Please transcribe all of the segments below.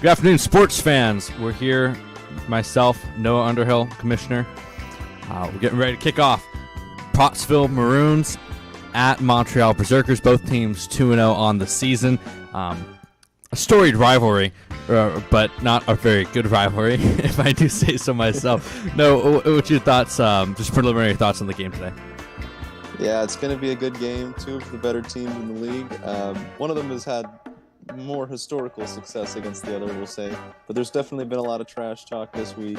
Good afternoon, sports fans. We're here, myself, Noah Underhill, Commissioner. We're getting ready to kick off Pottsville Maroons at Montreal Berserkers. Both teams 2-0 on the season. A storied rivalry, but not a very good rivalry, if I do say so myself. No, what's your thoughts, just preliminary thoughts on the game today? Yeah, it's going to be a good game. Two of the better teams in the league. One of them has had more historical success against the other, we'll say. But there's definitely been a lot of trash talk this week,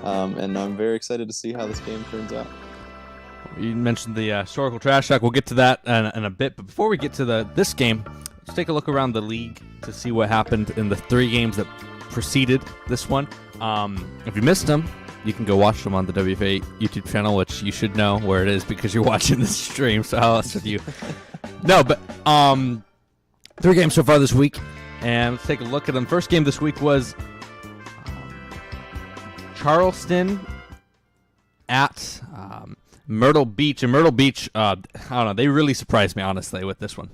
and I'm very excited to see how this game turns out. You mentioned the historical trash talk. We'll get to that in a bit. But before we get to this game, let's take a look around the league to see what happened in the 3 games that preceded this one. If you missed them, you can go watch them on the WFA YouTube channel, which you should know where it is because you're watching this stream. So how else would you? No, but 3 games so far this week, and let's take a look at them. First game this week was Charleston at Myrtle Beach. And Myrtle Beach, I don't know, they really surprised me, honestly, with this one.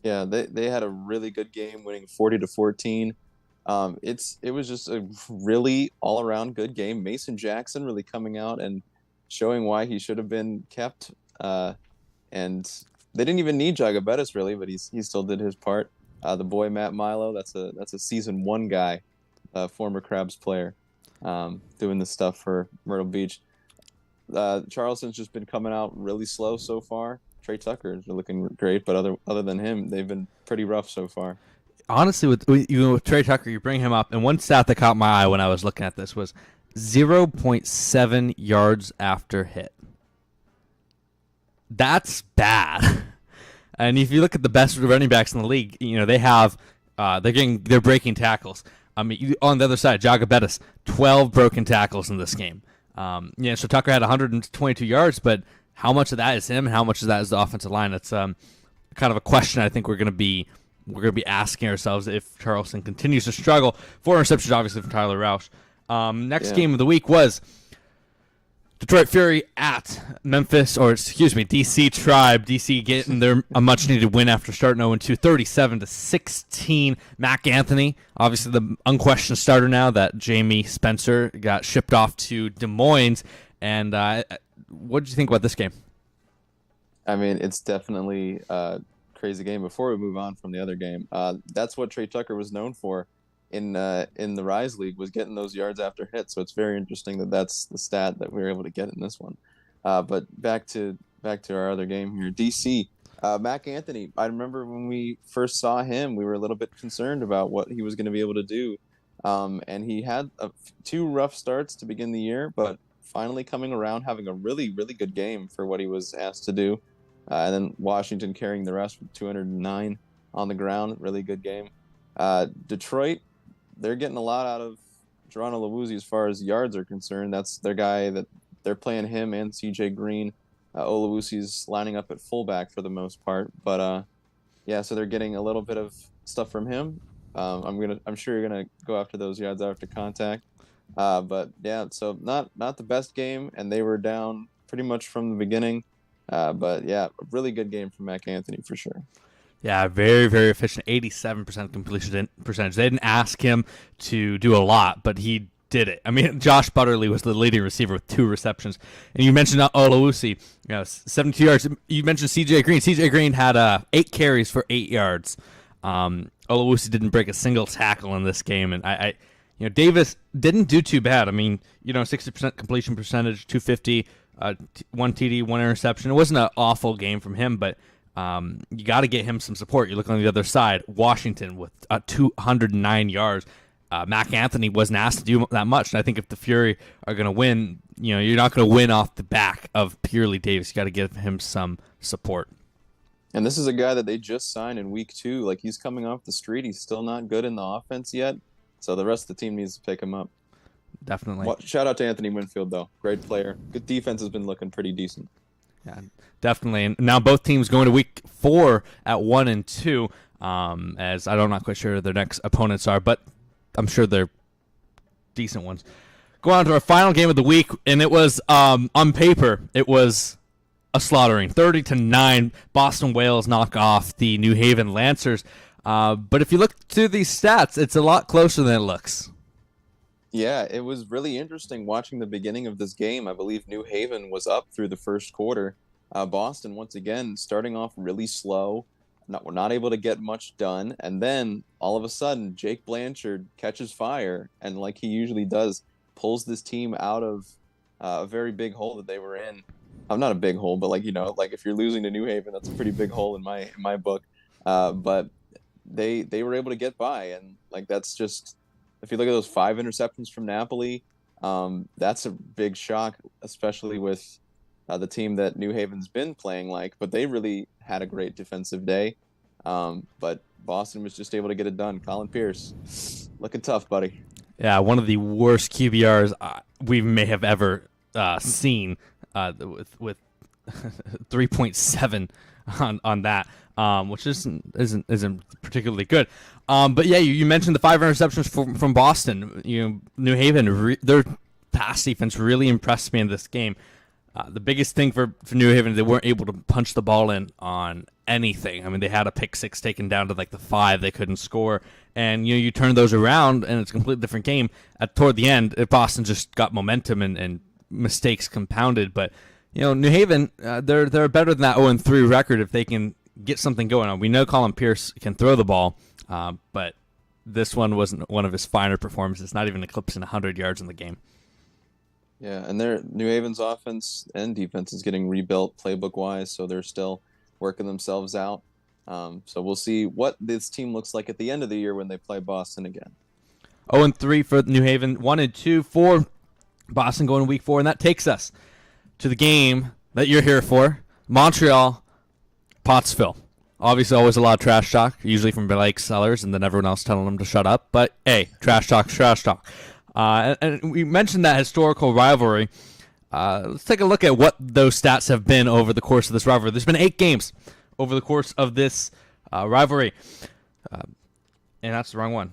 Yeah, they had a really good game, winning 40-14. It was just a really all-around good game. Mason Jackson really coming out and showing why he should have been kept. And they didn't even need Jaga Bettis, really, but he still did his part. The boy Matt Milo, that's a season 1 guy, former Crabs player, doing the stuff for Myrtle Beach. Charleston's just been coming out really slow so far. Trey Tucker is looking great, but other than him, they've been pretty rough so far. Honestly, with Trey Tucker, you bring him up, and one stat that caught my eye when I was looking at this was 0.7 yards after hit. That's bad. And if you look at the best running backs in the league, they have they're breaking tackles. I mean, on the other side, Jaga Bettis, 12 broken tackles in this game. So Tucker had 122 yards, but how much of that is him? How much of that is the offensive line? It's kind of a question I think we're going to be asking ourselves if Charleston continues to struggle. 4 interceptions, obviously, from Tyler Roush. Next game of the week was Detroit Fury at DC Tribe. DC getting a much-needed win after starting 0-2, 37-16. Mac Anthony, obviously the unquestioned starter now that Jamie Spencer got shipped off to Des Moines. And what did you think about this game? I mean, it's definitely a crazy game. Before we move on from the other game, that's what Trey Tucker was known for in the Rise League, was getting those yards after hits. So it's very interesting that that's the stat that we were able to get in this one. But back to our other game here, DC. Mac Anthony, I remember when we first saw him, we were a little bit concerned about what he was going to be able to do. And he had 2 rough starts to begin the year, but finally coming around, having a really, really good game for what he was asked to do. And then Washington carrying the rest with 209 on the ground. Really good game. Detroit, they're getting a lot out of Geronimo Lawuzie as far as yards are concerned. That's their guy that they're playing, him and CJ Green. Olawusi's lining up at fullback for the most part. But so they're getting a little bit of stuff from him. I'm sure you're gonna go after those yards after contact. But yeah, so not the best game, and they were down pretty much from the beginning. But yeah, a really good game from Mac Anthony for sure. Yeah, very, very efficient, 87% completion percentage. They didn't ask him to do a lot, but he did it. I mean, Josh Butterly was the leading receiver with 2 receptions. And you mentioned Olawusi, 72 yards. You mentioned CJ Green. CJ Green had 8 carries for 8 yards. Olawusi didn't break a single tackle in this game, and Davis didn't do too bad. I mean, 60% completion percentage, 250, 1 TD, 1 interception. It wasn't an awful game from him, but you got to get him some support. You look on the other side, Washington with 209 yards. Mac Anthony wasn't asked to do that much, and I think if the Fury are going to win, you're not going to win off the back of purely Davis. You got to give him some support. And this is a guy that they just signed in week 2. Like, he's coming off the street. He's still not good in the offense yet, so the rest of the team needs to pick him up. Definitely. Shout out to Anthony Winfield, though. Great player. Good defense has been looking pretty decent. Yeah, definitely. And now both teams going to week 4 at 1-2, as I'm not quite sure who their next opponents are, but I'm sure they're decent ones. Go on to our final game of the week, and it was, on paper, it was a slaughtering. 30-9, Boston Whales knock off the New Haven Lancers. But if you look to these stats, it's a lot closer than it looks. Yeah, it was really interesting watching the beginning of this game. I believe New Haven was up through the first quarter. Boston, once again, starting off really slow. We're not able to get much done. And then all of a sudden, Jake Blanchard catches fire and, like he usually does, pulls this team out of a very big hole that they were in. I'm not a big hole, but like if you're losing to New Haven, that's a pretty big hole in my book. But they were able to get by, and like that's just if you look at those 5 interceptions from Napoli, that's a big shock, especially with the team that New Haven's been playing like. But they really had a great defensive day. But Boston was just able to get it done. Colin Pierce, looking tough, buddy. Yeah, one of the worst QBRs we may have ever seen with 3.7 on that, which isn't particularly good. But yeah, you mentioned the 5 interceptions from Boston. New Haven, their pass defense really impressed me in this game. The biggest thing for New Haven, they weren't able to punch the ball in on anything. I mean, they had a pick six taken down to like the 5. They couldn't score. And you turn those around, and it's a completely different game. Toward the end, Boston just got momentum and mistakes compounded. But New Haven, they're better than that 0-3 record if they can get something going on. We know Colin Pierce can throw the ball, but this one wasn't one of his finer performances. Not even eclipsing 100 yards in the game. Yeah, and New Haven's offense and defense is getting rebuilt playbook wise, so they're still working themselves out. So we'll see what this team looks like at the end of the year when they play Boston again. 0-3 for New Haven, 1-2 for Boston going week 4, and that takes us to the game that you're here for, Montreal, Pottsville. Obviously, always a lot of trash talk, usually from Blake Sellers, and then everyone else telling them to shut up. But hey, trash talk's trash talk. And we mentioned that historical rivalry. Let's take a look at what those stats have been over the course of this rivalry. There's been 8 games over the course of this rivalry. And that's the wrong one.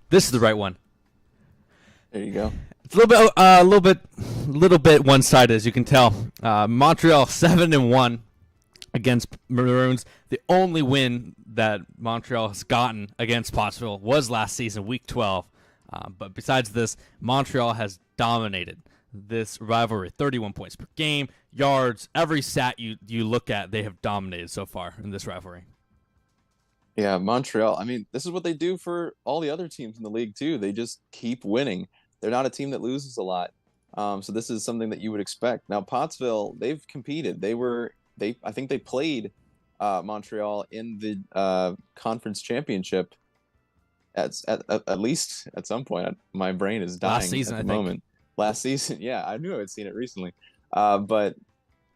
This is the right one. There you go. It's a little bit one-sided, as you can tell. Montreal 7-1 against Maroons. The only win that Montreal has gotten against Pottsville was last season, Week 12. But besides this, Montreal has dominated this rivalry. 31 points per game, yards, every stat you look at, they have dominated so far in this rivalry. Yeah, Montreal. I mean, this is what they do for all the other teams in the league too. They just keep winning. They're not a team that loses a lot. So this is something that you would expect. Now, Pottsville, they've competed. I think they played Montreal in the conference championship at least at some point. My brain is dying Last season, at the moment. Last season, yeah, I knew I had seen it recently. But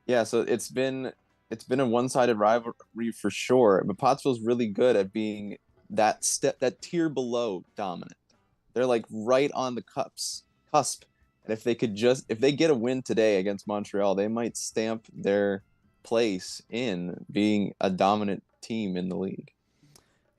yeah, so it's been a one-sided rivalry for sure. But Pottsville's really good at being that tier below dominant. They're like right on the cusp. And if they get a win today against Montreal, they might stamp their place in being a dominant team in the league.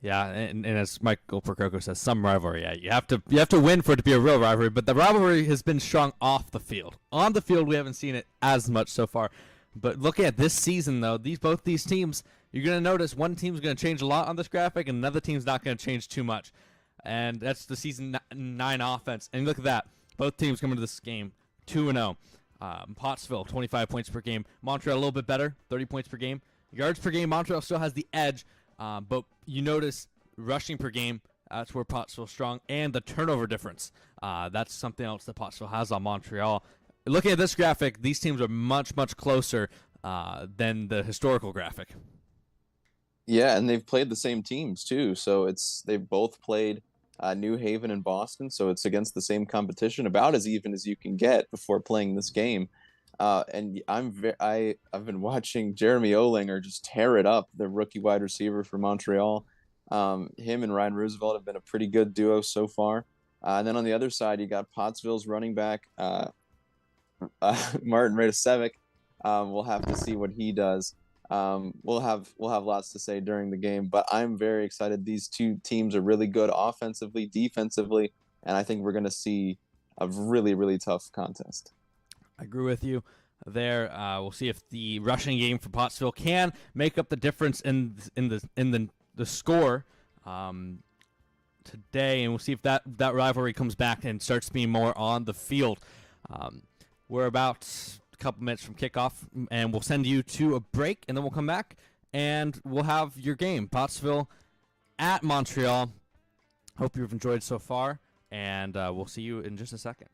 Yeah, and as Michael Percoco says, some rivalry. Yeah, you have to win for it to be a real rivalry. But the rivalry has been strong off the field. On the field, we haven't seen it as much so far. But looking at this season, though, both these teams, you're going to notice one team's going to change a lot on this graphic, and another team's not going to change too much. And that's the season 9 offense. And look at that. Both teams coming to this game 2-0. Pottsville, 25 points per game. Montreal, a little bit better, 30 points per game. Yards per game, Montreal still has the edge. But you notice rushing per game, that's where Pottsville's strong. And the turnover difference, that's something else that Pottsville has on Montreal. Looking at this graphic, these teams are much, much closer than the historical graphic. Yeah, and they've played the same teams too. So they've both played New Haven and Boston. So it's against the same competition, about as even as you can get before playing this game. And I've been watching Jeremy Olinger just tear it up, the rookie wide receiver for Montreal. Him and Ryan Roosevelt have been a pretty good duo so far. And then on the other side, you got Pottsville's running back, Martin Radicevic. We'll have to see what he does. We'll have lots to say during the game, but I'm very excited. These two teams are really good offensively, defensively, and I think we're going to see a really, really tough contest. I agree with you there. We'll see if the rushing game for Pottsville can make up the difference in the score. today, and we'll see if that rivalry comes back and starts being more on the field. We're about a couple minutes from kickoff, and we'll send you to a break, and then we'll come back, and we'll have your game, Pottsville at Montreal. Hope you've enjoyed so far, and we'll see you in just a second.